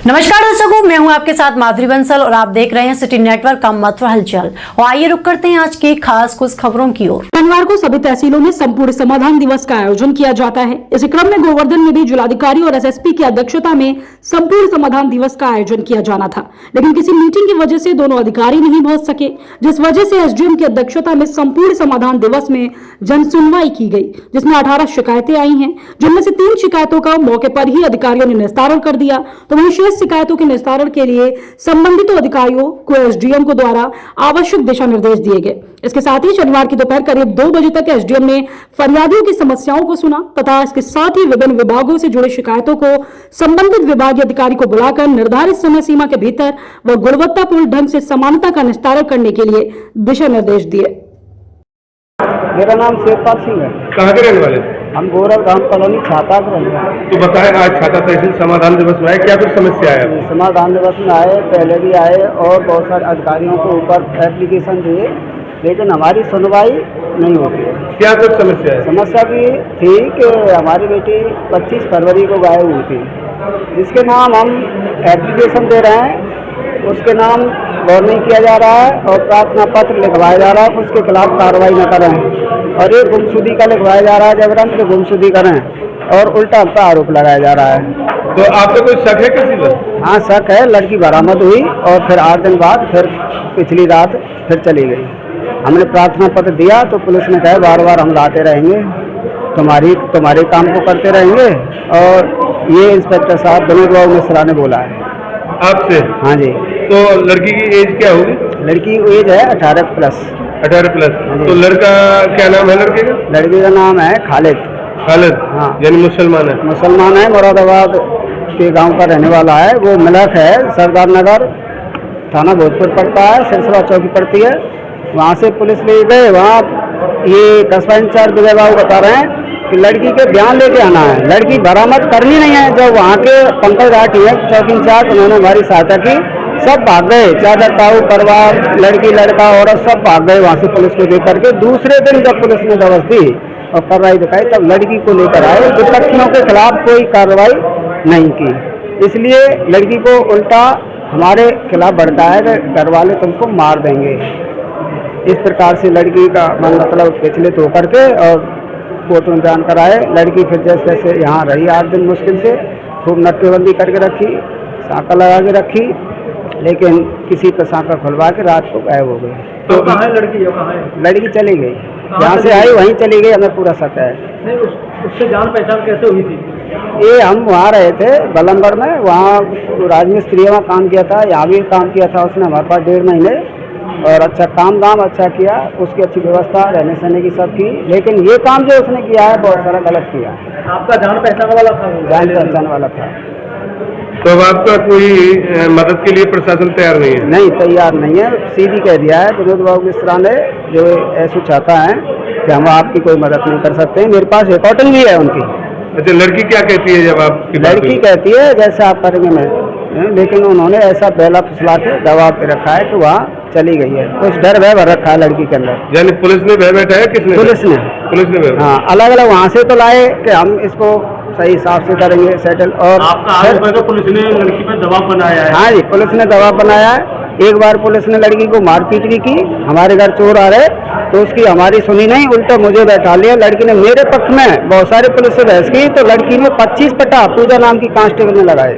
नमस्कार दर्शकों, मैं हूं आपके साथ माधुरी बंसल और आप देख रहे हैं सिटी नेटवर्क का मथुरा हलचल। और आइए रुक करते हैं आज की खास कुछ खबरों की ओर। शनिवार को सभी तहसीलों में संपूर्ण समाधान दिवस का आयोजन किया जाता है। इस क्रम में गोवर्धन में भी जिलाधिकारी और एसएसपी की अध्यक्षता में संपूर्ण समाधान दिवस का आयोजन किया जाना था, लेकिन किसी मीटिंग की वजह से दोनों अधिकारी नहीं पहुंच सके, जिस वजह से एसडीएम की अध्यक्षता में संपूर्ण समाधान दिवस में जन सुनवाई की गई, जिसमें 18 शिकायतें आई हैं, जिनमें से 3 शिकायतों का मौके पर ही अधिकारियों ने निस्तारण कर दिया, तो वहीं शेष शिकायतों के निस्तारण के लिए संबंधित अधिकारियों को एसडीएम को द्वारा आवश्यक दिशा निर्देश दिए गए। इसके साथ ही शनिवार की दोपहर करीब 2 बजे तक एसडीएम ने फरियादियों की समस्याओं को सुना तथा इसके साथ ही विभिन्न विभागों से जुड़े शिकायतों को संबंधित विभागीय अधिकारी को बुलाकर निर्धारित समय सीमा के भीतर व गुणवत्तापूर्ण ढंग से समानता का निस्तारण करने के लिए दिशा निर्देश दिए। मेरा नाम शेखपाल सिंह है। कहाँ के रहने वाले? हम गौरव धाम कॉलोनी छाता के रहने वाले। तो बताएं, आज छाता तहसील समाधान दिवस में आए, क्या कुछ समस्या है? समाधान दिवस में आए, पहले भी आए और बहुत सारे अधिकारियों के ऊपर एप्लीकेशन दिए, लेकिन हमारी सुनवाई नहीं होती है। क्या कुछ समस्या है? समस्या भी थी कि हमारी बेटी 25 फरवरी को गायब हुई थी, जिसके नाम हम एप्लीकेशन दे रहे हैं, उसके नाम गौर नहीं किया जा रहा है और प्रार्थना पत्र लिखवाया जा रहा है, उसके खिलाफ कार्रवाई न करें, और ये गुमशुदी का लिखवाया जा रहा है जबरन के गुमशुदी करें और उल्टा उल्टा आरोप लगाया जा रहा है। तो आपको कोई शक है किसी पर? हाँ, शक है। लड़की बरामद हुई और फिर 8 दिन बाद फिर पिछली रात फिर चली गई। हमने प्रार्थना पत्र दिया तो पुलिस ने कहा बार बार हम लाते रहेंगे, तुम्हारे काम को करते रहेंगे, और ये इंस्पेक्टर साहब विनोद बाबू मिश्रा ने बोला है आपसे? हाँ जी। तो लड़की की एज क्या होगी? लड़की की एज है 18+। 18+। तो लड़का क्या नाम है लड़के का? लड़की का नाम है खालिद। खालिद? हाँ। यानी मुसलमान है? मुसलमान है, मुरादाबाद के गांव का रहने वाला है। वो मिलक है, सरदार नगर थाना भोजपुर पड़ता है, सिरसरा चौकी पड़ती है। वहाँ से पुलिस ले गए, वहाँ ये कस्बा इंचार्ज विजय बाबू बता रहे हैं कि लड़की के बयान लेके आना है, लड़की बरामद करनी नहीं है। जब वहाँ के पंकज राठी है चौकी इंचार्ज, उन्होंने हमारी सहायता की, सब भाग गए, चादर ताऊ परिवार, लड़की लड़का औरत सब भाग गए वहाँ से पुलिस को देख करके। दूसरे दिन जब पुलिस ने दबस दी और कार्रवाई दिखाई, तब लड़की को लेकर आए। विपक्षियों के खिलाफ कोई कार्रवाई नहीं की, इसलिए लड़की को उल्टा हमारे खिलाफ भड़काया कि घर वाले तुमको मार देंगे। इस प्रकार से लड़की का मतलब विचलित होकर के और कोर्ट में बयान कराए। लड़की फिर जैसे जैसे यहाँ रही 8 दिन मुश्किल से, खूब नक्केबंदी करके रखी, साँका लगा के रखी, लेकिन किसी पर साँका खुलवा के रात को गायब हो गई। तो कहाँ है लड़की? कहाँ है लड़की? चली गई, जहाँ से आई वहीं चली गई, हमें पूरा शक है। नहीं, उससे जान पहचान कैसे हुई थी? ये हम वहाँ रहे थे बलम्बर में, वहाँ राजमिस्त्री में काम किया था, यहाँ भी काम किया था उसने हमारे पास 1.5 महीने, और अच्छा काम दाम अच्छा किया, उसकी अच्छी व्यवस्था रहने सहने की सब की, लेकिन ये काम जो उसने किया है बहुत सारा गलत किया। आपका जान पहचान वाला था? जान पहचान वाला था। तो अब आपका कोई मदद के लिए प्रशासन तैयार नहीं है? नहीं, तैयार नहीं है। सीधी कह दिया है विनोद बाबू मिश्रा ने, जो ऐसा चाहता है कि हम आपकी कोई मदद नहीं कर सकते। मेरे पास रिकॉर्डिंग भी है उनकी। अच्छा, लड़की क्या कहती है जब आपकी? लड़की कहती है जैसे आप करेंगे मैं, लेकिन उन्होंने ऐसा पहला फुसला के दबाव पे रखा है कि वहाँ चली गई है। कुछ डर भय भर रखा है लड़की के अंदर। यानी पुलिस ने भय बैठाया? किसने? पुलिस ने। पुलिस ने भय? हाँ, अलग अलग वहाँ से तो लाए कि हम इसको सही हिसाब से करेंगे सेटल, और आपका आरोप है कि पुलिस ने लड़की पर दबाव बनाया है? हाँ जी, पुलिस ने दबाव बनाया है। एक बार पुलिस ने लड़की को मारपीट भी की, हमारे घर चोर आ रहे तो उसकी हमारी सुनी नहीं, उल्टा मुझे बैठा लिया। लड़की ने मेरे पक्ष में बहुत सारे पुलिस से बहस की, तो लड़की ने 25 पट्टा पूजा नाम की कांस्टेबल ने लगाए।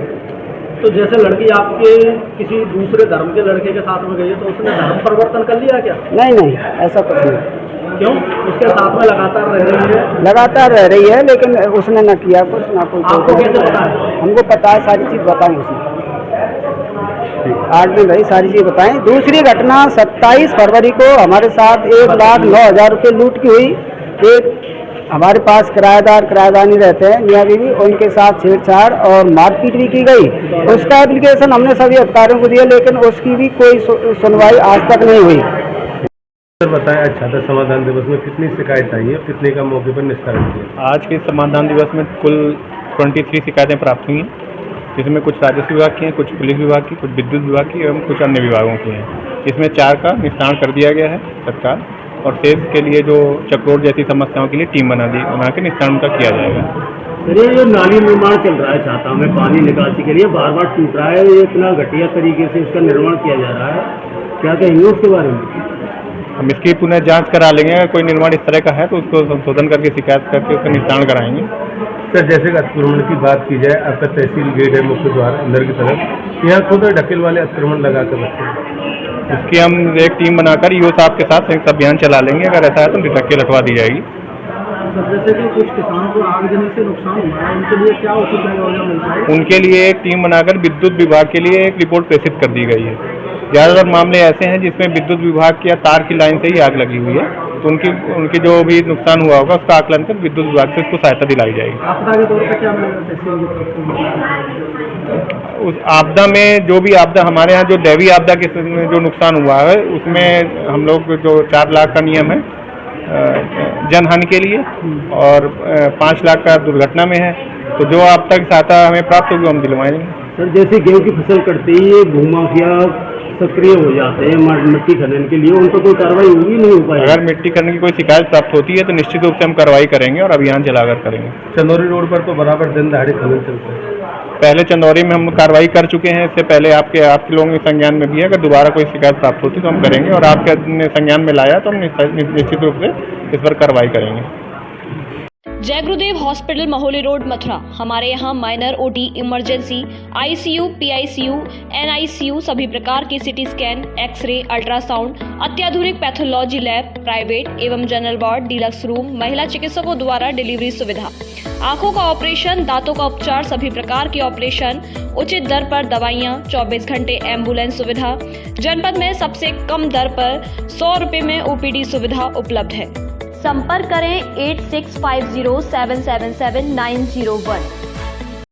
तो जैसे लड़की आपके किसी दूसरे धर्म के लड़के के साथ में गई है, तो उसने धर्म परिवर्तन कर लिया क्या? नहीं नहीं, ऐसा कुछ नहीं। क्यों? उसके साथ में लगातार रह रही है? लगातार रह रही है, लेकिन उसने न किया कुछ, ना कोई। आपको कैसे पता है? हमको पता है, सारी चीज़ बताई उसने। 8 दिन रही, सारी चीज़ बताएं। दूसरी घटना 27 फरवरी को हमारे साथ 1,09,000 रुपये लूट की हुई। एक हमारे पास किराएदानी रहते हैं मियाँ बीवी, उनके साथ छेड़छाड़ और मारपीट भी की गई। उसका एप्लीकेशन हमने सभी अधिकारियों को दिया, लेकिन उसकी भी कोई सुनवाई आज तक नहीं हुई। सर बताएं, आज छाता समाधान दिवस में कितनी शिकायत आई है, कितने का मौके पर निस्तारण किया? आज के समाधान दिवस में कुल 23 शिकायतें प्राप्त हुई हैं, जिसमें कुछ राजस्व विभाग की हैं, कुछ पुलिस विभाग की, कुछ विद्युत विभाग की एवं कुछ अन्य विभागों की हैं। इसमें 4 का निस्तारण कर दिया गया है तत्काल, और शेष के लिए जो चक्रोड जैसी समस्याओं के लिए टीम बना के निस्तारण का किया जाएगा। सर ये नाली निर्माण चल रहा है छाता में पानी निकासी के लिए बार बार टूट रहा है, ये इतना घटिया तरीके से इसका निर्माण किया जा रहा है, क्या कहेंगे उसके बारे में? हम इसकी पुनः जांच करा लेंगे। अगर कोई निर्माण इस तरह का है तो उसको संशोधन करके शिकायत करके उसका निस्तारण कराएंगे। सर जैसे कि अतिक्रमण की बात की जाए, आपका तहसील गेट है मुख्य द्वार अंदर की तरफ, यहाँ खुद ढकेल वाले अतिक्रमण लगा कर रखते हैं। इसकी हम एक टीम बनाकर ईओ साहब के साथ संयुक्त अभियान चला लेंगे। अगर ऐसा है तो ढकेल हटवा दी जाएगी। जैसे कि कुछ किसानों को आगजनी से नुकसान हुआ है, उनके लिए क्या उचित मुआवजा मिलता है? उनके लिए एक टीम बनाकर विद्युत विभाग के लिए एक रिपोर्ट प्रेषित कर दी गई है। ज़्यादातर मामले ऐसे हैं जिसमें विद्युत विभाग की या तार की लाइन से ही आग लगी हुई है, तो उनकी जो भी नुकसान हुआ होगा उसका आकलन कर विद्युत विभाग से उसको सहायता दिलाई जाएगी। आपदा के तौर पर क्या मिलेगा? उस आपदा में जो भी आपदा हमारे यहाँ जो दैवीय आपदा के जो नुकसान हुआ है उसमें हम लोग जो 4 लाख का नियम है जनहानि के लिए और 5 लाख का दुर्घटना में है, तो जो आपदा की सहायता हमें प्राप्त होगी हम दिलवाएंगे। सर जैसे गेहूं की फसल कटते ही ये भूमाफिया सक्रिय हो जाते हैं मिट्टी खनन के लिए, उन पर कोई कार्रवाई होगी नहीं हो पाएगी? अगर मिट्टी खनन की कोई शिकायत प्राप्त होती है तो निश्चित रूप से हम कार्रवाई करेंगे और अभियान चलाकर करेंगे। चंदौरी रोड पर तो बराबर दिन दहाड़े खनन चलते हैं। पहले चंदौरी में हम कार्रवाई कर चुके हैं, इससे पहले आपके लोगों के संज्ञान में भी है। अगर दोबारा कोई शिकायत प्राप्त होती तो हम करेंगे और आपके संज्ञान में लाया तो हम निश्चित रूप से इस पर कार्रवाई करेंगे। जय गुरुदेव हॉस्पिटल महोली रोड मथुरा। हमारे यहाँ minor OT, emergency, ICU, PICU, NICU, सभी प्रकार के सिटी स्कैन, एक्सरे, अल्ट्रासाउंड, अत्याधुनिक पैथोलॉजी लैब, प्राइवेट एवं जनरल वार्ड, डिलक्स रूम, महिला चिकित्सकों द्वारा डिलीवरी सुविधा, आंखों का ऑपरेशन, दांतों का उपचार, सभी प्रकार के ऑपरेशन, उचित दर पर दवाइयाँ, 24 घंटे एम्बुलेंस सुविधा। जनपद में सबसे कम दर पर 100 रुपये में ओपीडी सुविधा उपलब्ध है। संपर्क करें 8650777901।